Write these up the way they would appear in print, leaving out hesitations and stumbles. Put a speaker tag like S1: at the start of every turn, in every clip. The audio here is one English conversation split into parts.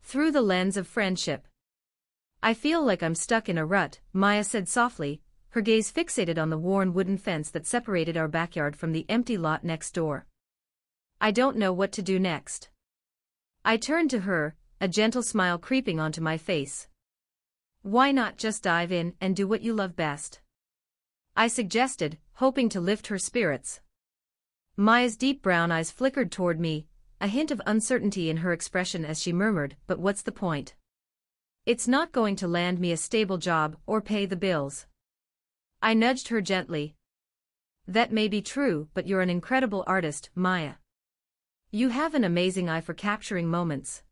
S1: Through the lens of friendship. I feel like I'm stuck in a rut, Maya said softly, her gaze fixated on the worn wooden fence that separated our backyard from the empty lot next door. I don't know what to do next. I turned to her, a gentle smile creeping onto my face. Why not just dive in and do what you love best? I suggested, hoping to lift her spirits. Maya's deep brown eyes flickered toward me, a hint of uncertainty in her expression as she murmured, but what's the point? It's not going to land me a stable job or pay the bills. I nudged her gently. That may be true, but you're an incredible artist, Maya. You have an amazing eye for capturing moments.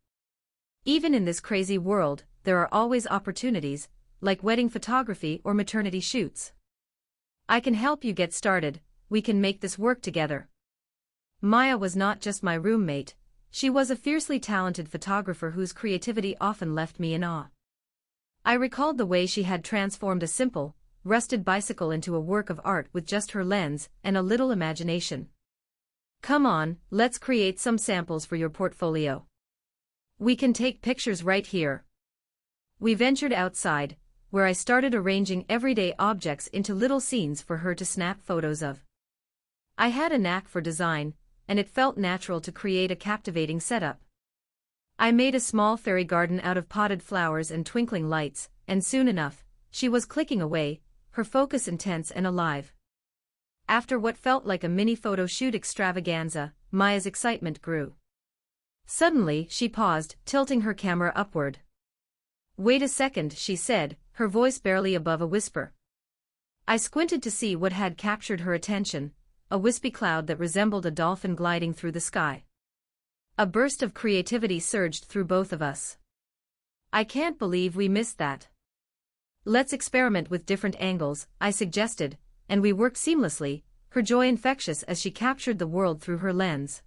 S1: Even in this crazy world, there are always opportunities, like wedding photography or maternity shoots. I can help you get started, we can make this work together. Maya was not just my roommate, she was a fiercely talented photographer whose creativity often left me in awe. I recalled the way she had transformed a simple, rusted bicycle into a work of art with just her lens and a little imagination. Come on, let's create some samples for your portfolio. We can take pictures right here. We ventured outside, where I started arranging everyday objects into little scenes for her to snap photos of. I had a knack for design, and it felt natural to create a captivating setup. I made a small fairy garden out of potted flowers and twinkling lights, and soon enough, she was clicking away, her focus intense and alive. After what felt like a mini photo shoot extravaganza, Maya's excitement grew. Suddenly, she paused, tilting her camera upward. Wait a second, she said, her voice barely above a whisper. I squinted to see what had captured her attention, a wispy cloud that resembled a dolphin gliding through the sky. A burst of creativity surged through both of us. I can't believe we missed that. Let's experiment with different angles, I suggested, and we worked seamlessly, her joy infectious as she captured the world through her lens.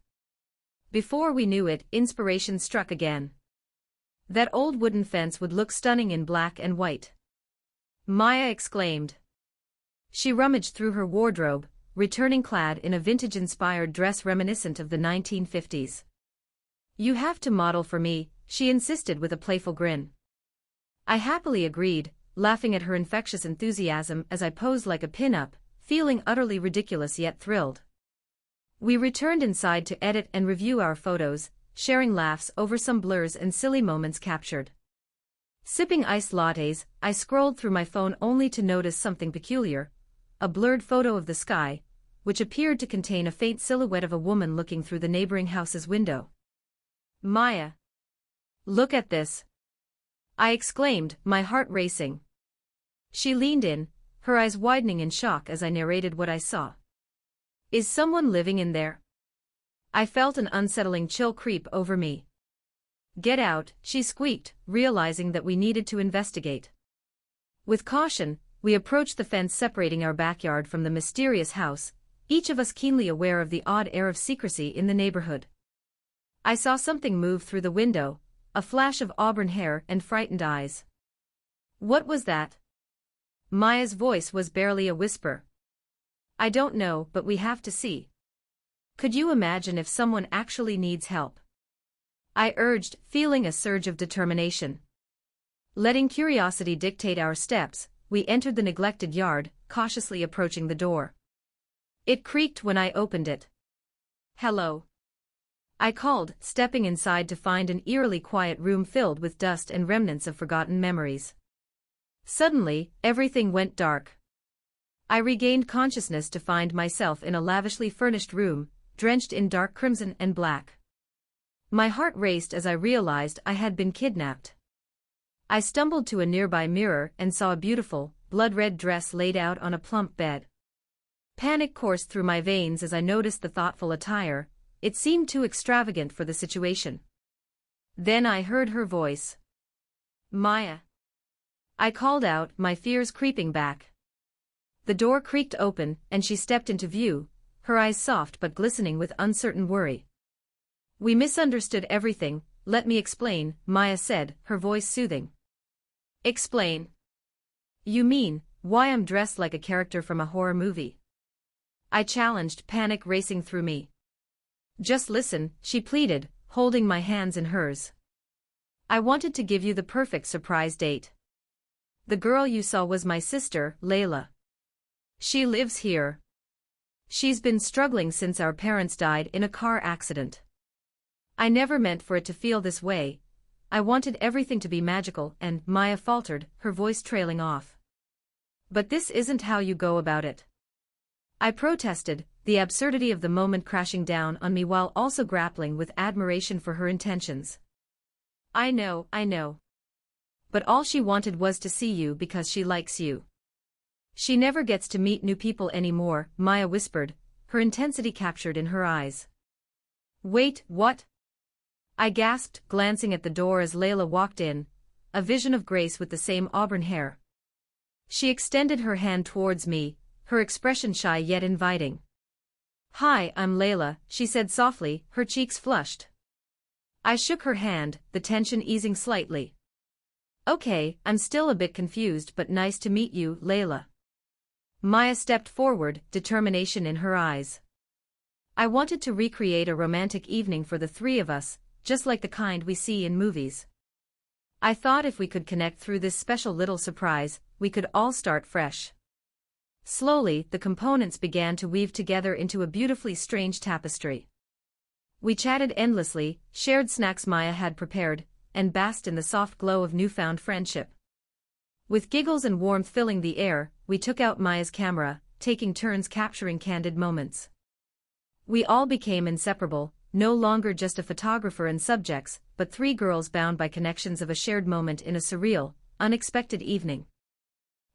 S1: Before we knew it, inspiration struck again. That old wooden fence would look stunning in black and white. Maya exclaimed. She rummaged through her wardrobe, returning clad in a vintage-inspired dress reminiscent of the 1950s. You have to model for me, she insisted with a playful grin. I happily agreed, laughing at her infectious enthusiasm as I posed like a pin-up, feeling utterly ridiculous yet thrilled. We returned inside to edit and review our photos, sharing laughs over some blurs and silly moments captured. Sipping iced lattes, I scrolled through my phone only to notice something peculiar, a blurred photo of the sky, which appeared to contain a faint silhouette of a woman looking through the neighboring house's window. Maya! Look at this! I exclaimed, my heart racing. She leaned in, her eyes widening in shock as I narrated what I saw. Is someone living in there? I felt an unsettling chill creep over me. Get out, she squeaked, realizing that we needed to investigate. With caution, we approached the fence separating our backyard from the mysterious house, each of us keenly aware of the odd air of secrecy in the neighborhood. I saw something move through the window, a flash of auburn hair and frightened eyes. What was that? Maya's voice was barely a whisper. I don't know, but we have to see. Could you imagine if someone actually needs help? I urged, feeling a surge of determination. Letting curiosity dictate our steps, we entered the neglected yard, cautiously approaching the door. It creaked when I opened it. Hello. I called, stepping inside to find an eerily quiet room filled with dust and remnants of forgotten memories. Suddenly, everything went dark. I regained consciousness to find myself in a lavishly furnished room, drenched in dark crimson and black. My heart raced as I realized I had been kidnapped. I stumbled to a nearby mirror and saw a beautiful, blood-red dress laid out on a plump bed. Panic coursed through my veins as I noticed the thoughtful attire, it seemed too extravagant for the situation. Then I heard her voice. Maya. I called out, my fears creeping back. The door creaked open, and she stepped into view, her eyes soft but glistening with uncertain worry. We misunderstood everything, let me explain, Maya said, her voice soothing. Explain. You mean, why I'm dressed like a character from a horror movie? I challenged, panic racing through me. Just listen, she pleaded, holding my hands in hers. I wanted to give you the perfect surprise date. The girl you saw was my sister, Lila. She lives here. She's been struggling since our parents died in a car accident. I never meant for it to feel this way. I wanted everything to be magical and, Maya faltered, her voice trailing off. But this isn't how you go about it. I protested, the absurdity of the moment crashing down on me while also grappling with admiration for her intentions. I know. But all she wanted was to see you because she likes you. She never gets to meet new people anymore, Maya whispered, her intensity captured in her eyes. Wait, what? I gasped, glancing at the door as Layla walked in, a vision of Grace with the same auburn hair. She extended her hand towards me, her expression shy yet inviting. Hi, I'm Layla, she said softly, her cheeks flushed. I shook her hand, the tension easing slightly. Okay, I'm still a bit confused but nice to meet you, Layla. Maya stepped forward, determination in her eyes. I wanted to recreate a romantic evening for the three of us, just like the kind we see in movies. I thought if we could connect through this special little surprise, we could all start fresh. Slowly, the components began to weave together into a beautifully strange tapestry. We chatted endlessly, shared snacks Maya had prepared, and basked in the soft glow of newfound friendship. With giggles and warmth filling the air, we took out Maya's camera, taking turns capturing candid moments. We all became inseparable, no longer just a photographer and subjects, but three girls bound by connections of a shared moment in a surreal, unexpected evening.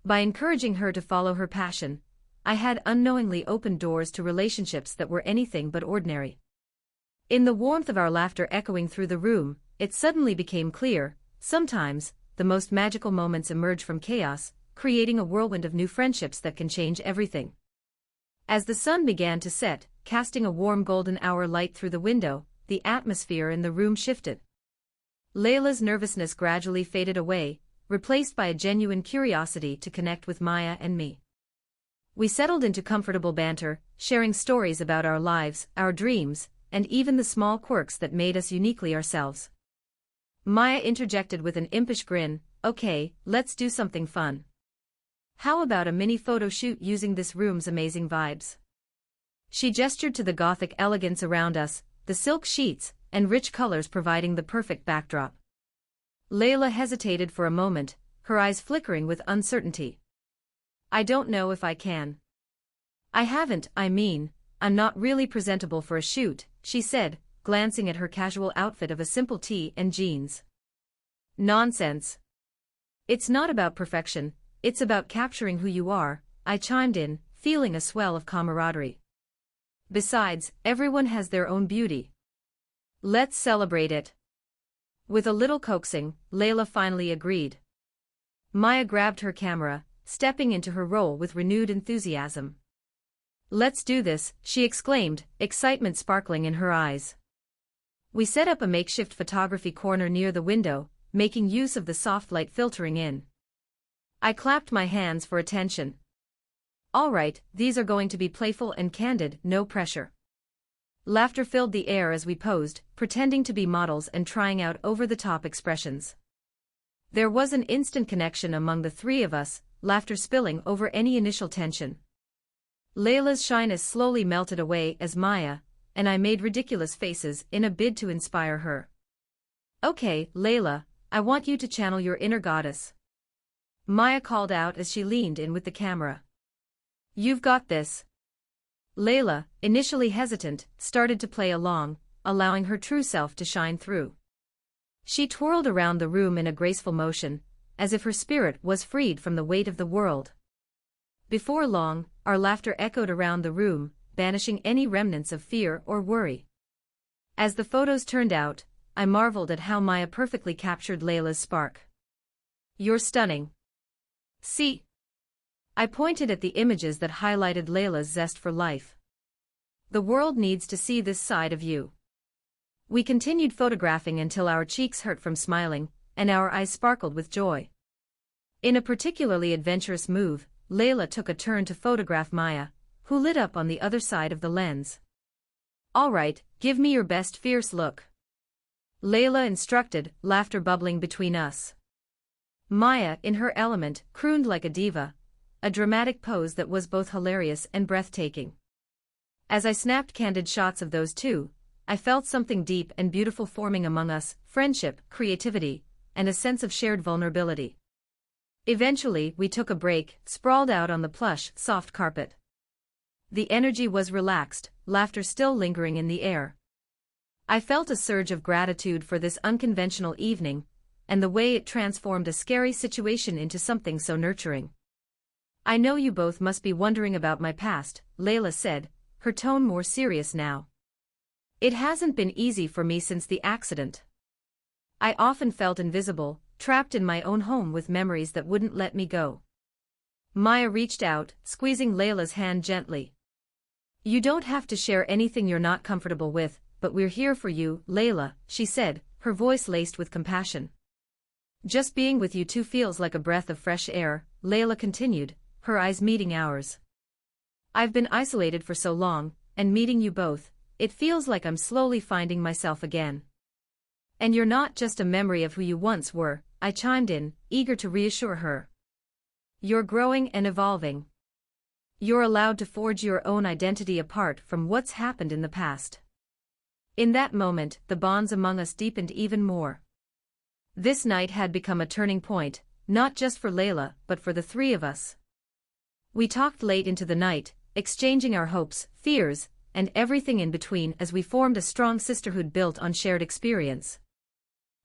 S1: By encouraging her to follow her passion, I had unknowingly opened doors to relationships that were anything but ordinary. In the warmth of our laughter echoing through the room, it suddenly became clear, sometimes, the most magical moments emerge from chaos, creating a whirlwind of new friendships that can change everything. As the sun began to set, casting a warm golden hour light through the window, the atmosphere in the room shifted. Layla's nervousness gradually faded away, replaced by a genuine curiosity to connect with Maya and me. We settled into comfortable banter, sharing stories about our lives, our dreams, and even the small quirks that made us uniquely ourselves. Maya interjected with an impish grin, okay, let's do something fun. How about a mini photo shoot using this room's amazing vibes? She gestured to the gothic elegance around us, the silk sheets, and rich colors providing the perfect backdrop. Layla hesitated for a moment, her eyes flickering with uncertainty. I don't know if I can. I'm not really presentable for a shoot, she said, glancing at her casual outfit of a simple tee and jeans. Nonsense. It's not about perfection, it's about capturing who you are, I chimed in, feeling a swell of camaraderie. Besides, everyone has their own beauty. Let's celebrate it. With a little coaxing, Layla finally agreed. Maya grabbed her camera, stepping into her role with renewed enthusiasm. Let's do this, she exclaimed, excitement sparkling in her eyes. We set up a makeshift photography corner near the window, making use of the soft light filtering in. I clapped my hands for attention. All right, these are going to be playful and candid, no pressure. Laughter filled the air as we posed, pretending to be models and trying out over-the-top expressions. There was an instant connection among the three of us, laughter spilling over any initial tension. Layla's shyness slowly melted away as Maya and I made ridiculous faces in a bid to inspire her. Okay, Layla, I want you to channel your inner goddess. Maya called out as she leaned in with the camera. You've got this. Layla, initially hesitant, started to play along, allowing her true self to shine through. She twirled around the room in a graceful motion, as if her spirit was freed from the weight of the world. Before long, our laughter echoed around the room, banishing any remnants of fear or worry. As the photos turned out, I marveled at how Maya perfectly captured Layla's spark. You're stunning. See? I pointed at the images that highlighted Layla's zest for life. The world needs to see this side of you. We continued photographing until our cheeks hurt from smiling, and our eyes sparkled with joy. In a particularly adventurous move, Layla took a turn to photograph Maya, who lit up on the other side of the lens. All right, give me your best fierce look. Layla instructed, laughter bubbling between us. Maya, in her element, crooned like a diva, a dramatic pose that was both hilarious and breathtaking. As I snapped candid shots of those two, I felt something deep and beautiful forming among us: friendship, creativity, and a sense of shared vulnerability. Eventually, we took a break, sprawled out on the plush, soft carpet. The energy was relaxed, laughter still lingering in the air. I felt a surge of gratitude for this unconventional evening, and the way it transformed a scary situation into something so nurturing. "I know you both must be wondering about my past," Layla said, her tone more serious now. "It hasn't been easy for me since the accident. I often felt invisible, trapped in my own home with memories that wouldn't let me go." Maya reached out, squeezing Layla's hand gently. "You don't have to share anything you're not comfortable with, but we're here for you, Layla," she said, her voice laced with compassion. "Just being with you two feels like a breath of fresh air," Layla continued, her eyes meeting ours. "I've been isolated for so long, and meeting you both, it feels like I'm slowly finding myself again." "And you're not just a memory of who you once were," I chimed in, eager to reassure her. "You're growing and evolving. You're allowed to forge your own identity apart from what's happened in the past." In that moment, the bonds among us deepened even more. This night had become a turning point, not just for Layla, but for the three of us. We talked late into the night, exchanging our hopes, fears, and everything in between as we formed a strong sisterhood built on shared experience.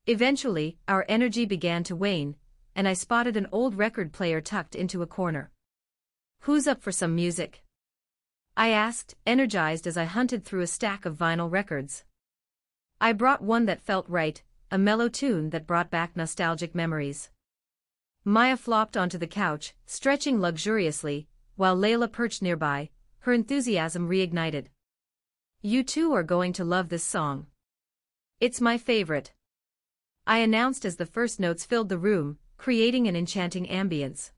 S1: Eventually, our energy began to wane, and I spotted an old record player tucked into a corner. "Who's up for some music?" I asked, energized as I hunted through a stack of vinyl records. I brought one that felt right, a mellow tune that brought back nostalgic memories. Maya flopped onto the couch, stretching luxuriously, while Layla perched nearby, her enthusiasm reignited. "You two are going to love this song. It's my favorite," I announced as the first notes filled the room, creating an enchanting ambience.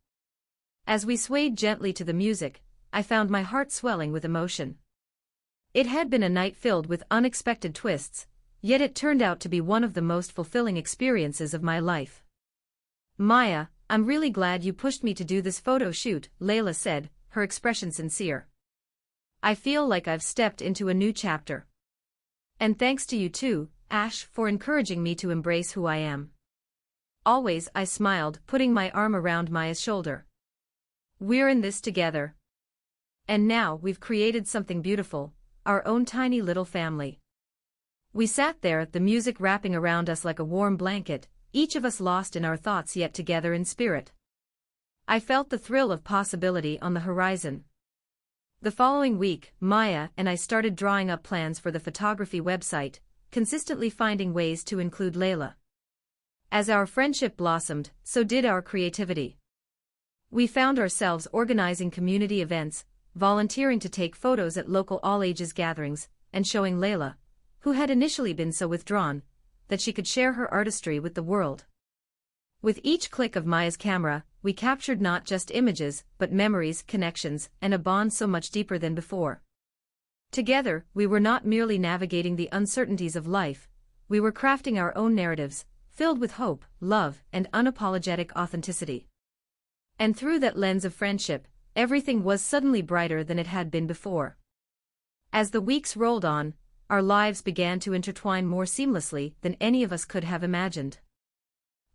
S1: As we swayed gently to the music, I found my heart swelling with emotion. It had been a night filled with unexpected twists, yet it turned out to be one of the most fulfilling experiences of my life. "Maya, I'm really glad you pushed me to do this photo shoot," Layla said, her expression sincere. "I feel like I've stepped into a new chapter. And thanks to you too, Ash, for encouraging me to embrace who I am." "Always," I smiled, putting my arm around Maya's shoulder. "We're in this together. And now we've created something beautiful, our own tiny little family." We sat there, the music wrapping around us like a warm blanket, each of us lost in our thoughts yet together in spirit. I felt the thrill of possibility on the horizon. The following week, Maya and I started drawing up plans for the photography website, consistently finding ways to include Layla. As our friendship blossomed, so did our creativity. We found ourselves organizing community events, volunteering to take photos at local all-ages gatherings, and showing Layla, who had initially been so withdrawn, that she could share her artistry with the world. With each click of Maya's camera, we captured not just images, but memories, connections, and a bond so much deeper than before. Together, we were not merely navigating the uncertainties of life, we were crafting our own narratives, filled with hope, love, and unapologetic authenticity. And through that lens of friendship, everything was suddenly brighter than it had been before. As the weeks rolled on, our lives began to intertwine more seamlessly than any of us could have imagined.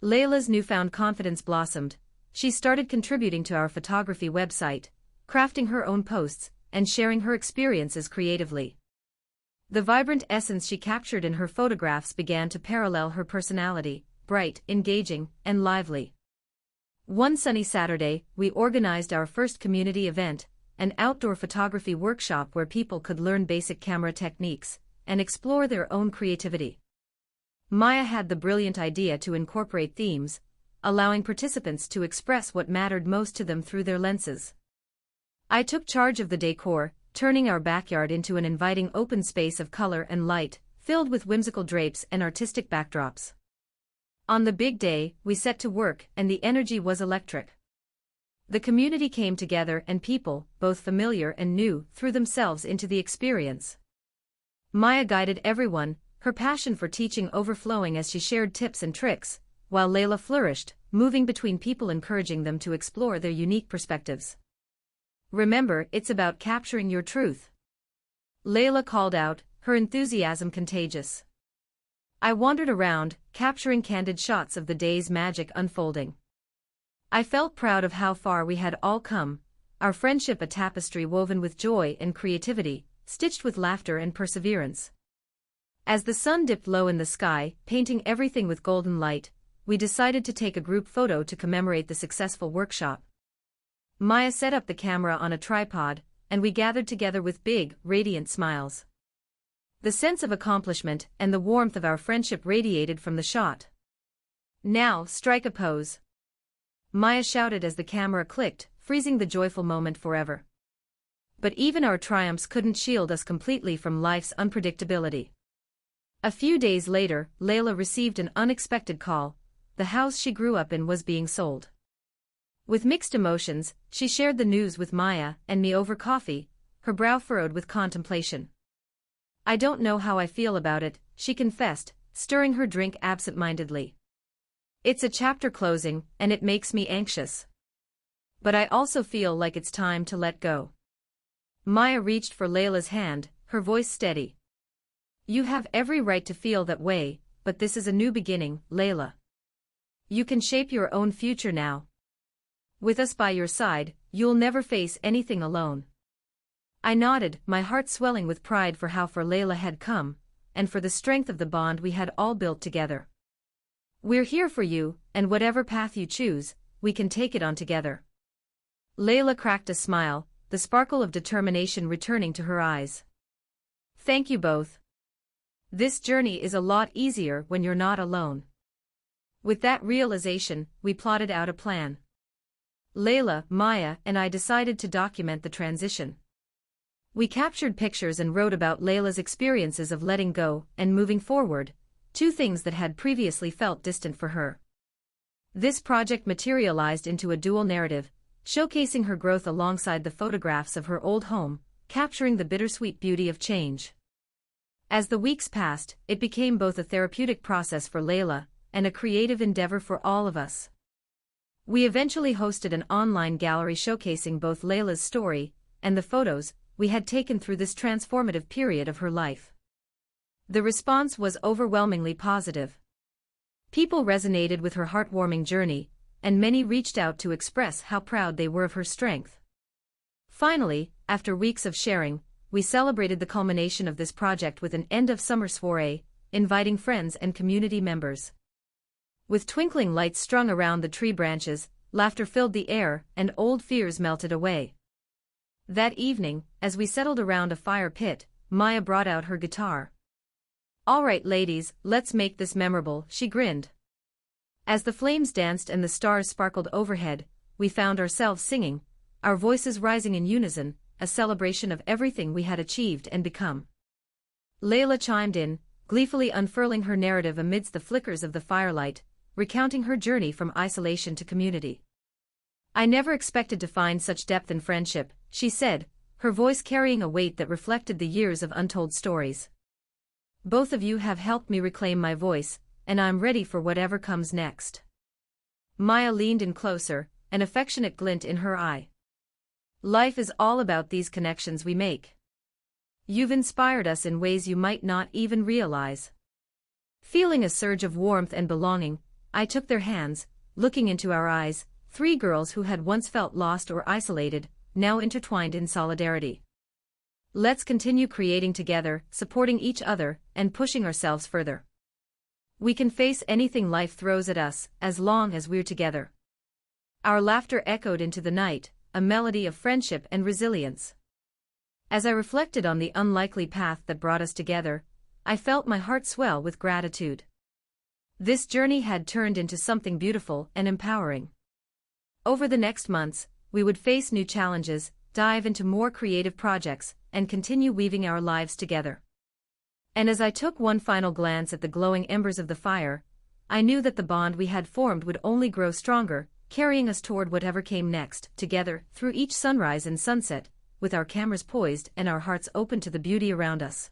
S1: Layla's newfound confidence blossomed. She started contributing to our photography website, crafting her own posts, and sharing her experiences creatively. The vibrant essence she captured in her photographs began to parallel her personality, bright, engaging, and lively. One sunny Saturday, we organized our first community event, an outdoor photography workshop where people could learn basic camera techniques and explore their own creativity. Maya had the brilliant idea to incorporate themes, allowing participants to express what mattered most to them through their lenses. I took charge of the decor, turning our backyard into an inviting open space of color and light, filled with whimsical drapes and artistic backdrops. On the big day, we set to work, and the energy was electric. The community came together and people, both familiar and new, threw themselves into the experience. Maya guided everyone, her passion for teaching overflowing as she shared tips and tricks, while Layla flourished, moving between people, encouraging them to explore their unique perspectives. "Remember, it's about capturing your truth," Layla called out, her enthusiasm contagious. I wandered around, capturing candid shots of the day's magic unfolding. I felt proud of how far we had all come, our friendship a tapestry woven with joy and creativity, stitched with laughter and perseverance. As the sun dipped low in the sky, painting everything with golden light, we decided to take a group photo to commemorate the successful workshop. Maya set up the camera on a tripod, and we gathered together with big, radiant smiles. The sense of accomplishment and the warmth of our friendship radiated from the shot. "Now, strike a pose," Maya shouted as the camera clicked, freezing the joyful moment forever. But even our triumphs couldn't shield us completely from life's unpredictability. A few days later, Layla received an unexpected call. The house she grew up in was being sold. With mixed emotions, she shared the news with Maya and me over coffee, her brow furrowed with contemplation. "I don't know how I feel about it," she confessed, stirring her drink absent-mindedly. "It's a chapter closing, and it makes me anxious. But I also feel like it's time to let go." Maya reached for Layla's hand, her voice steady. "You have every right to feel that way, but this is a new beginning, Layla. You can shape your own future now. With us by your side, you'll never face anything alone." I nodded, my heart swelling with pride for how far Layla had come, and for the strength of the bond we had all built together. "We're here for you, and whatever path you choose, we can take it on together." Layla cracked a smile, the sparkle of determination returning to her eyes. "Thank you both. This journey is a lot easier when you're not alone." With that realization, we plotted out a plan. Layla, Maya, and I decided to document the transition. We captured pictures and wrote about Layla's experiences of letting go and moving forward, two things that had previously felt distant for her. This project materialized into a dual narrative, showcasing her growth alongside the photographs of her old home, capturing the bittersweet beauty of change. As the weeks passed, it became both a therapeutic process for Layla and a creative endeavor for all of us. We eventually hosted an online gallery showcasing both Layla's story and the photos we had taken through this transformative period of her life. The response was overwhelmingly positive. People resonated with her heartwarming journey, and many reached out to express how proud they were of her strength. Finally, after weeks of sharing, we celebrated the culmination of this project with an end-of-summer soiree, inviting friends and community members. With twinkling lights strung around the tree branches, laughter filled the air, and old fears melted away. That evening, as we settled around a fire pit, Maya brought out her guitar. "All right, ladies, let's make this memorable," she grinned. As the flames danced and the stars sparkled overhead, we found ourselves singing, our voices rising in unison, a celebration of everything we had achieved and become. Layla chimed in, gleefully unfurling her narrative amidst the flickers of the firelight, recounting her journey from isolation to community. "I never expected to find such depth in friendship," she said, her voice carrying a weight that reflected the years of untold stories. "Both of you have helped me reclaim my voice, and I'm ready for whatever comes next." Maya leaned in closer, an affectionate glint in her eye. "Life is all about these connections we make. You've inspired us in ways you might not even realize." Feeling a surge of warmth and belonging, I took their hands, looking into our eyes, three girls who had once felt lost or isolated, now intertwined in solidarity. "Let's continue creating together, supporting each other, and pushing ourselves further. We can face anything life throws at us, as long as we're together." Our laughter echoed into the night, a melody of friendship and resilience. As I reflected on the unlikely path that brought us together, I felt my heart swell with gratitude. This journey had turned into something beautiful and empowering. Over the next months, we would face new challenges, dive into more creative projects, and continue weaving our lives together. And as I took one final glance at the glowing embers of the fire, I knew that the bond we had formed would only grow stronger, carrying us toward whatever came next, together, through each sunrise and sunset, with our cameras poised and our hearts open to the beauty around us.